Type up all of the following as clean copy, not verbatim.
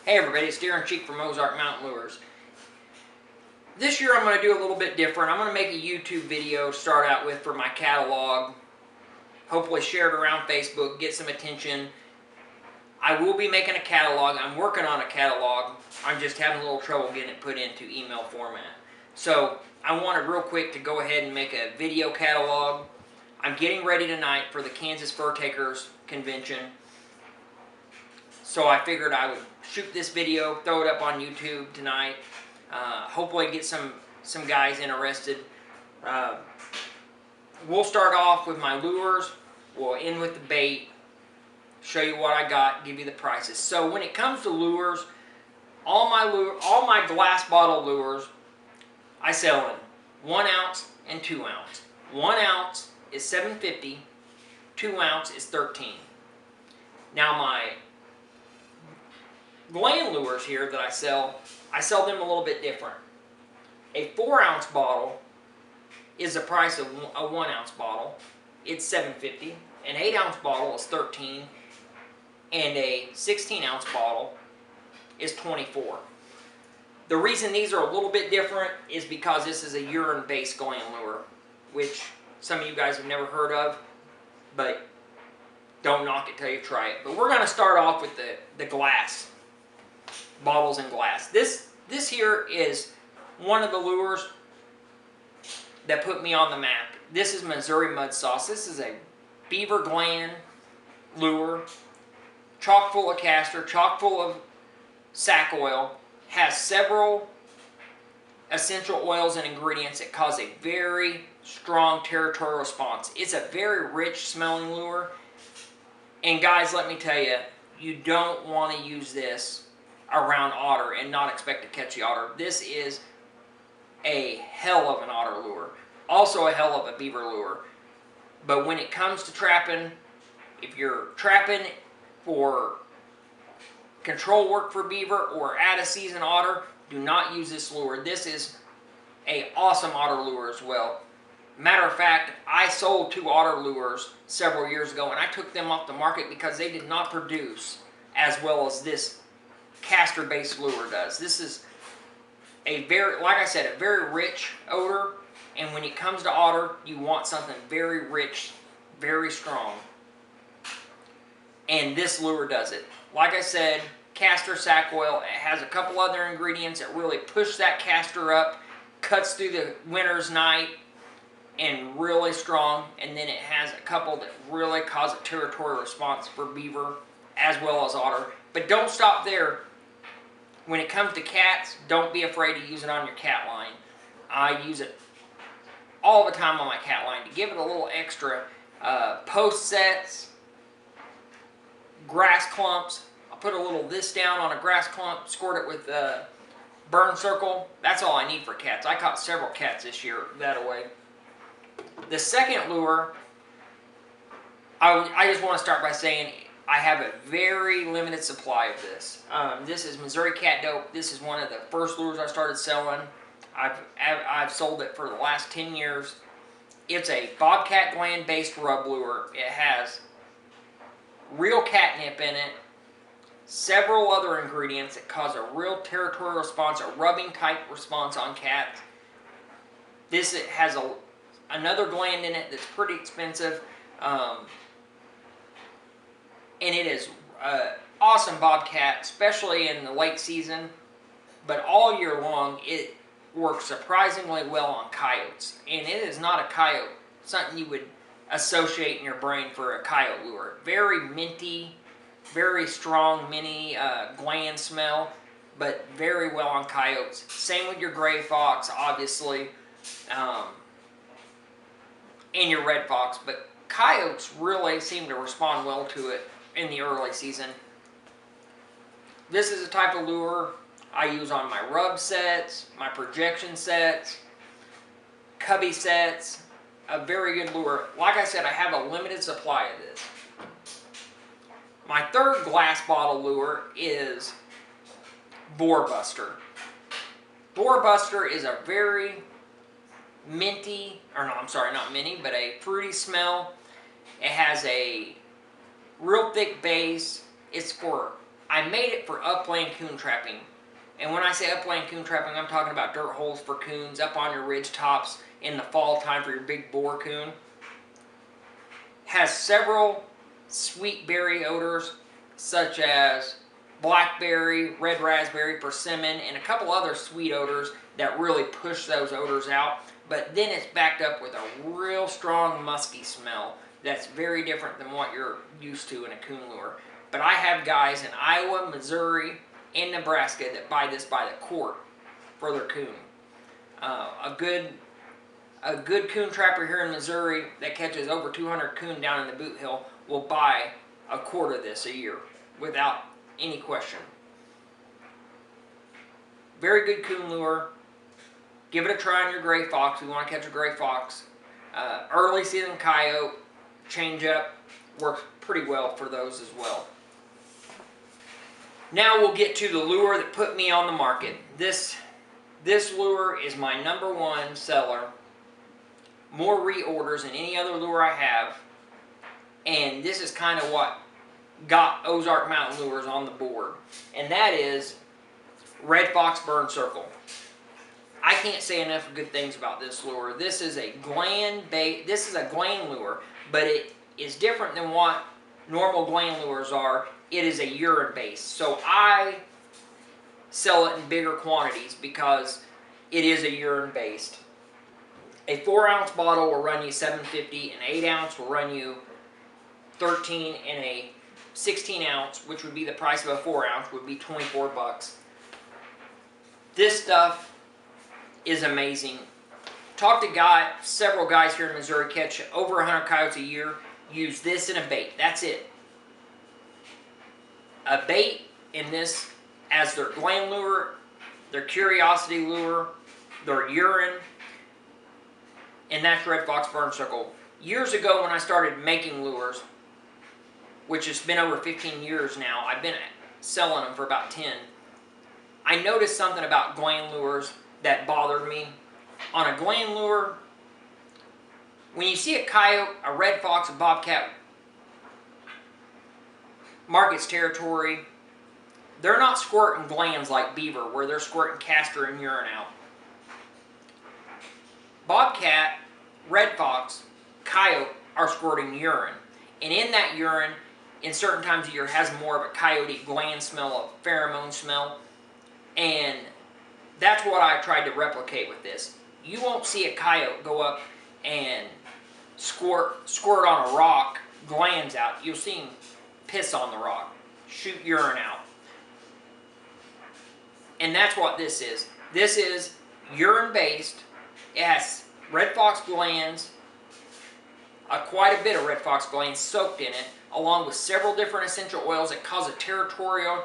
Hey everybody, it's Darren Cheek from Ozark Mountain Lures. This year I'm going to do a little bit different. I'm going to make a YouTube video to start out with for my catalog. Hopefully share it around Facebook, get some attention. I will be making a catalog. I'm working on a catalog. I'm just having a little trouble getting it put into email format. So I wanted real quick to go ahead and make a video catalog. I'm getting ready tonight for the Kansas Fur Takers Convention. So I figured I would shoot this video, throw it up on YouTube tonight. Hopefully get some guys interested. We'll start off with my lures. We'll end with the bait. Show you what I got, give you the prices. So when it comes to lures, all my glass bottle lures, I sell in 1 ounce and 2 ounce. 1 ounce is $7.50. 2 ounce is $13. Now my Gland lures here that I sell them a little bit different. A 4 ounce bottle is the price of a 1 ounce bottle. It's $7.50. An 8 ounce bottle is $13. And a 16 ounce bottle is $24. The reason these are a little bit different is because this is a urine-based Gland lure, which some of you guys have never heard of, but don't knock it till you try it. But we're going to start off with the glass. Bottles and glass. This here is one of the lures that put me on the map. This is Missouri Mud Sauce. This is a beaver gland lure, chock full of castor, chock full of sack oil, has several essential oils and ingredients that cause a very strong territorial response. It's a very rich smelling lure, and guys, let me tell you, you don't want to use this around otter and not expect to catch the otter. This is a hell of an otter lure. Also a hell of a beaver lure. But when it comes to trapping, if you're trapping for control work for beaver or at a season otter, do not use this lure. This is an awesome otter lure as well. Matter of fact, I sold 2 otter lures several years ago and I took them off the market because they did not produce as well as this castor-based lure does. This is a very, like I said, a very rich odor, and when it comes to otter, you want something very rich, very strong, and this lure does it. Like I said, castor sack oil. It has a couple other ingredients that really push that castor up, cuts through the winter's night, and really strong, and then it has a couple that really cause a territorial response for beaver as well as otter. But don't stop there. When it comes to cats, don't be afraid to use it on your cat line. I use it all the time on my cat line to give it a little extra. Post sets, grass clumps. I'll put a little of this down on a grass clump, squirt it with burn circle. That's all I need for cats. I caught several cats this year that way. The second lure, I just want to start by saying I have a very limited supply of this. This is Missouri Cat Dope. This is one of the first lures I started selling. I've sold it for the last 10 years. It's a Bobcat gland based rub lure. It has real catnip in it, several other ingredients that cause a real territorial response, a rubbing type response on cats. This has another gland in it that's pretty expensive. And it is awesome Bobcat, especially in the late season, but all year long it works surprisingly well on coyotes. And it is not a coyote, something you would associate in your brain for a coyote lure. Very minty, very strong mini gland smell, but very well on coyotes. Same with your gray fox, obviously, and your red fox, but coyotes really seem to respond well to it in the early season. This is a type of lure I use on my rub sets, my projection sets, cubby sets. A very good lure. Like I said, I have a limited supply of this. My third glass bottle lure is Boar Buster. Boar Buster is a very minty, or no, I'm sorry, not minty, but a fruity smell. It has a real thick base. It's for I made it for upland coon trapping. And when I say upland coon trapping, I'm talking about dirt holes for coons up on your ridge tops in the fall time for your big boar coon. Has several sweet berry odors such as blackberry, red raspberry, persimmon, and a couple other sweet odors that really push those odors out. But then it's backed up with a real strong musky smell that's very different than what you're used to in a coon lure. But I have guys in Iowa, Missouri, and Nebraska that buy this by the quart for their coon. A good coon trapper here in Missouri that catches over 200 coon down in the Boot Hill will buy a quart of this a year without any question. Very good coon lure. Give it a try on your gray fox. We want to catch a gray fox. Early season coyote, change up, works pretty well for those as well. Now we'll get to the lure that put me on the market. This lure is my #1 seller. More reorders than any other lure I have. And this is kind of what got Ozark Mountain Lures on the board. And that is Red Fox Burn Circle. I can't say enough good things about this lure. This is a Gland lure, but it is different than what normal Gland lures are. It is a urine base. So I sell it in bigger quantities because it is a urine based. A 4-ounce bottle will run you $7.50. An 8-ounce will run you $13, and a 16-ounce, which would be the price of a 4-ounce, would be $24. This stuff is amazing. Talk to several guys here in Missouri catch over 100 coyotes a year. Use this in a bait. That's it. A bait in this as their Gland lure, their curiosity lure, their urine, and that's Red Fox Burn Circle. Years ago when I started making lures, which has been over 15 years now, I've been selling them for about 10, I noticed something about Gland lures that bothered me. On a Gland lure, when you see a coyote, a red fox, a bobcat mark its territory, they're not squirting glands like beaver, where they're squirting castor and urine out. Bobcat, red fox, coyote are squirting urine. And in that urine, in certain times of year, has more of a coyote gland smell, a pheromone smell. And that's what I tried to replicate with this. You won't see a coyote go up and squirt on a rock glands out. You'll see him piss on the rock, shoot urine out. And that's what this is. This is urine based. It has red fox glands, quite a bit of red fox glands soaked in it, along with several different essential oils that cause a territorial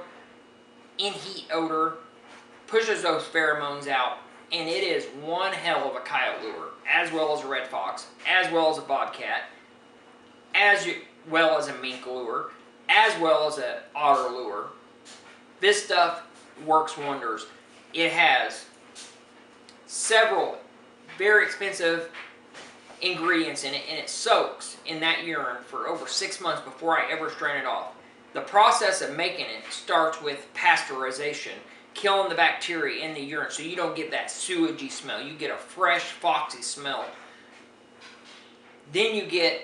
in-heat odor, pushes those pheromones out, and it is one hell of a coyote lure, as well as a red fox, as well as a bobcat, as well as a mink lure, as well as an otter lure. This stuff works wonders. It has several very expensive ingredients in it, and it soaks in that urine for over 6 months before I ever strain it off. The process of making it starts with pasteurization, killing the bacteria in the urine so you don't get that sewagey smell. You get a fresh, foxy smell. Then you get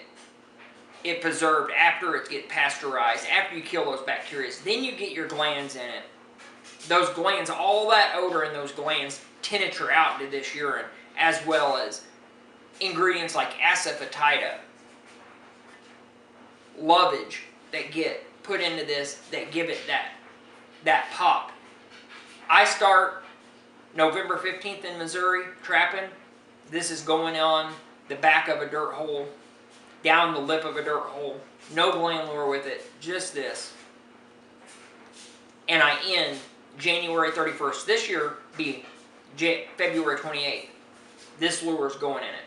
it preserved after it gets pasteurized, after you kill those bacteria. Then you get your glands in it. Those glands, all that odor in those glands tincture out into this urine, as well as ingredients like asafoetida, lovage that get put into this that give it that pop. I start November 15th in Missouri trapping. This is going on the back of a dirt hole, down the lip of a dirt hole. No Gland lure with it, just this. And I end January 31st. This year be February 28th. This lure is going in it.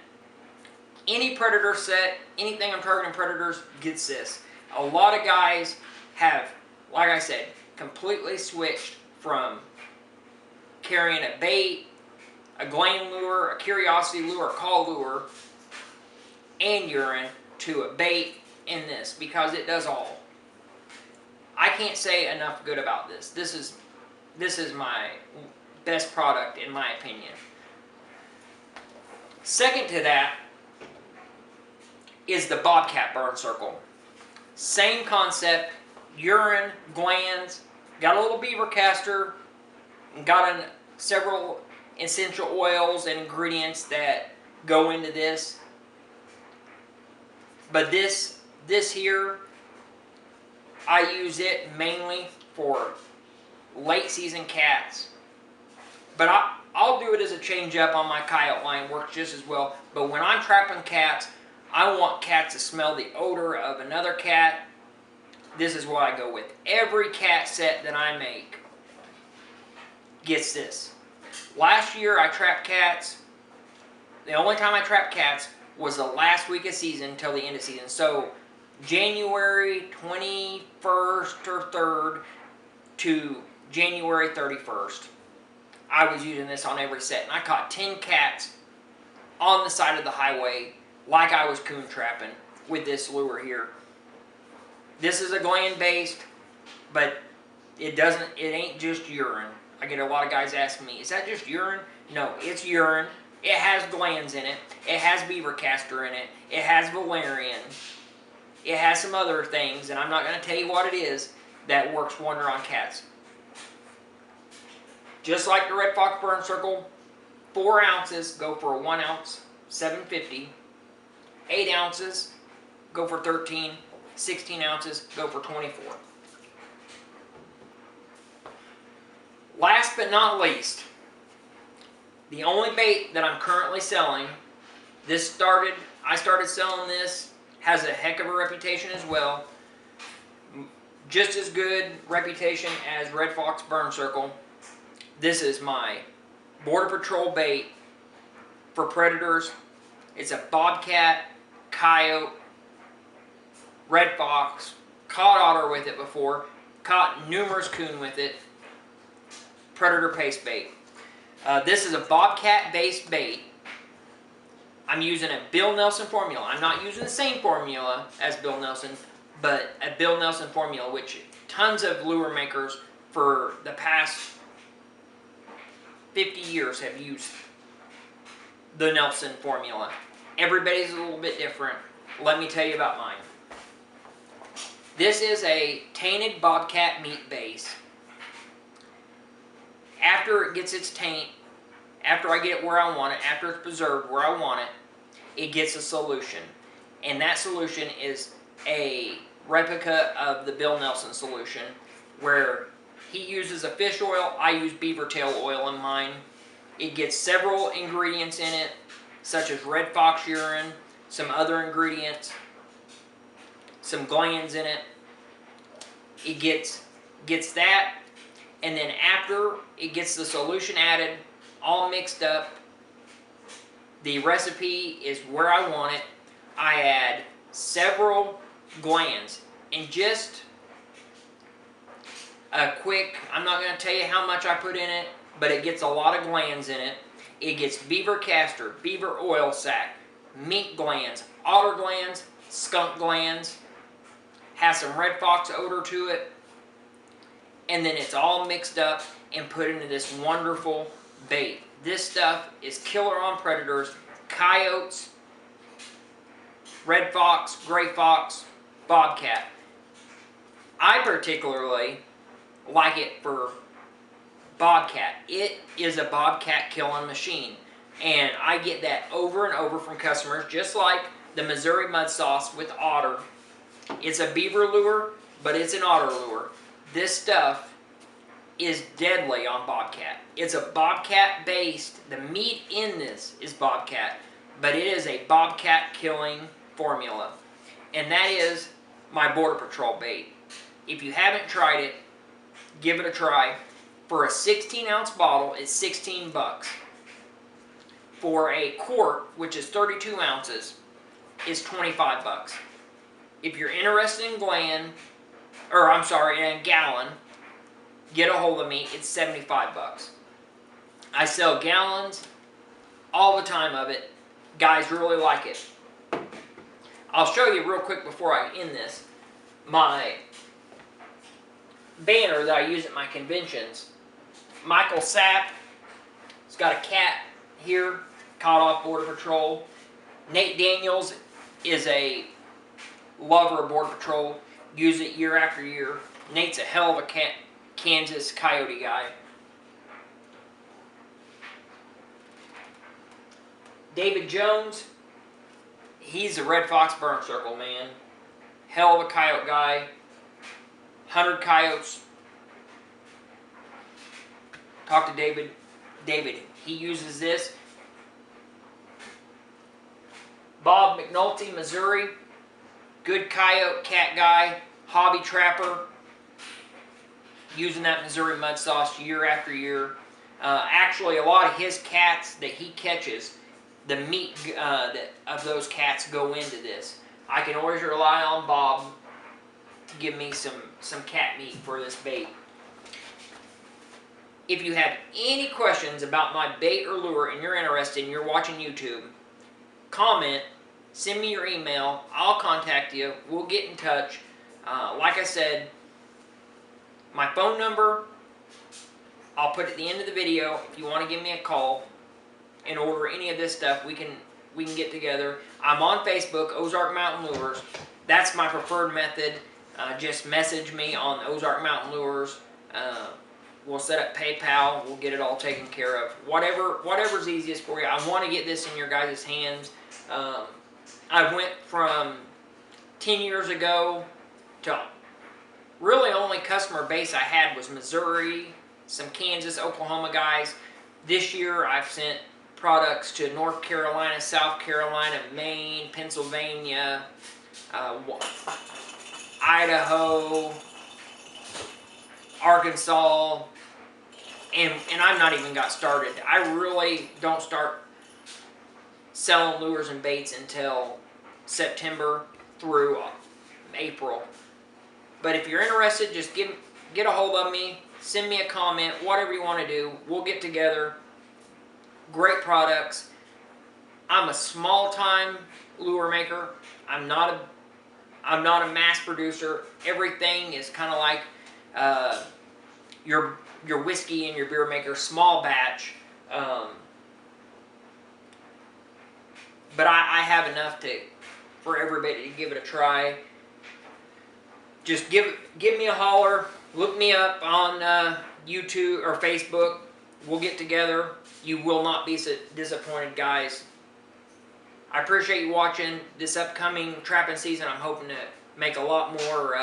Any predator set, anything I'm targeting predators, gets this. A lot of guys have, like I said, completely switched from carrying a bait, a Gland lure, a curiosity lure, a call lure, and urine to a bait in this, because it does all. I can't say enough good about this. This is my best product in my opinion. Second to that is the Bobcat burn circle. Same concept, urine, glands, got a little beaver castor, got several essential oils and ingredients that go into this. But this here, I use it mainly for late season cats. But I'll do it as a change up on my coyote line, works just as well. But when I'm trapping cats, I want cats to smell the odor of another cat. This is what I go with. Every cat set that I make gets this. Last year I trapped cats. The only time I trapped cats was the last week of season till the end of season. So January 21st or 3rd to January 31st. I was using this on every set. And I caught 10 cats on the side of the highway like I was coon trapping with this lure here. This is a gland based, but it ain't just urine. I get a lot of guys asking me, is that just urine? No, it's urine. It has glands in it. It has beaver castor in it. It has valerian. It has some other things, and I'm not going to tell you what it is, that works wonder on cats. Just like the Red Fox Burn Circle, 4 ounces go for a 1 ounce, $7.50. 8 ounces go for $13. 16 ounces go for $24. Last but not least, the only bait that I'm currently selling, I started selling this, has a heck of a reputation as well. Just as good reputation as Red Fox Burn Circle. This is my Border Patrol bait for predators. It's a bobcat, coyote, red fox, caught otter with it before, caught numerous coon with it. Predator paste bait. This is a bobcat based bait. I'm using a Bill Nelson formula. I'm not using the same formula as Bill Nelson, but a Bill Nelson formula, which tons of lure makers for the past 50 years have used the Nelson formula. Everybody's a little bit different. Let me tell you about mine. This is a tainted bobcat meat base. After it gets its taint, after I get it where I want it, after it's preserved where I want it, it gets a solution. And that solution is a replica of the Bill Nelson solution, where he uses a fish oil, I use beaver tail oil in mine. It gets several ingredients in it, such as red fox urine, some other ingredients, some glands in it. It gets that, and then after it gets the solution added, all mixed up, the recipe is where I want it. I add several glands, and just a quick, I'm not going to tell you how much I put in it, but it gets a lot of glands in it. It gets beaver castor, beaver oil sac, mink glands, otter glands, skunk glands, has some red fox odor to it, and then it's all mixed up and put into this wonderful bait. This stuff is killer on predators, coyotes, red fox, gray fox, bobcat. I particularly like it for bobcat. It is a bobcat killing machine, and I get that over and over from customers, just like the Missouri mud sauce with otter. It's a beaver lure, but it's an otter lure. This stuff is deadly on bobcat. It's a bobcat based, the meat in this is bobcat, but it is a bobcat killing formula. And that is my Border Patrol bait. If you haven't tried it, give it a try. For a 16-ounce bottle, it's 16 bucks. For a quart, which is 32 ounces, is 25 bucks. If you're interested in in a gallon, get a hold of me. It's 75 bucks. I sell gallons all the time of it. Guys really like it. I'll show you real quick before I end this. My banner that I use at my conventions. Michael Sapp, he's got a cat here, caught off Border Patrol. Nate Daniels is a lover of Border Patrol, use it year after year. Nate's a hell of a Kansas coyote guy. David Jones, he's a Red Fox Burn Circle man. Hell of a coyote guy. 100 coyotes. Talk to David. David, he uses this. Bob McNulty, Missouri. Good coyote cat guy. Hobby trapper. Using that Missouri mud sauce year after year. Actually, a lot of his cats that he catches, the meat of those cats go into this. I can always rely on Bob to give me some cat meat for this bait. If you have any questions about my bait or lure and you're interested and you're watching YouTube, comment, send me your email, I'll contact you, we'll get in touch. Like I said, my phone number, I'll put at the end of the video. If you want to give me a call and order any of this stuff, we can get together. I'm on Facebook, Ozark Mountain Lures. That's my preferred method. Just message me on Ozark Mountain Lures. We'll set up PayPal. We'll get it all taken care of. Whatever's easiest for you. I want to get this in your guys' hands. I went from 10 years ago to really only customer base I had was Missouri, some Kansas, Oklahoma guys. This year I've sent products to North Carolina, South Carolina, Maine, Pennsylvania, Idaho, Arkansas, and I'm not even got started. I really don't start selling lures and baits until September through April. But if you're interested, just get a hold of me, send me a comment, whatever you want to do. We'll get together. Great products. I'm a small-time lure maker. I'm not a mass producer. Everything is kind of like your whiskey and your beer maker, small batch. But I have enough for everybody to give it a try. Just give me a holler. Look me up on YouTube or Facebook. We'll get together. You will not be disappointed, guys. I appreciate you watching. This upcoming trapping season, I'm hoping to make a lot more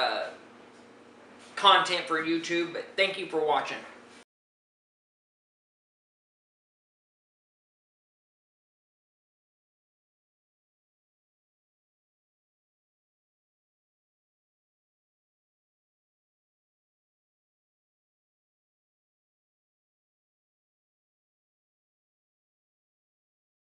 content for YouTube. But thank you for watching.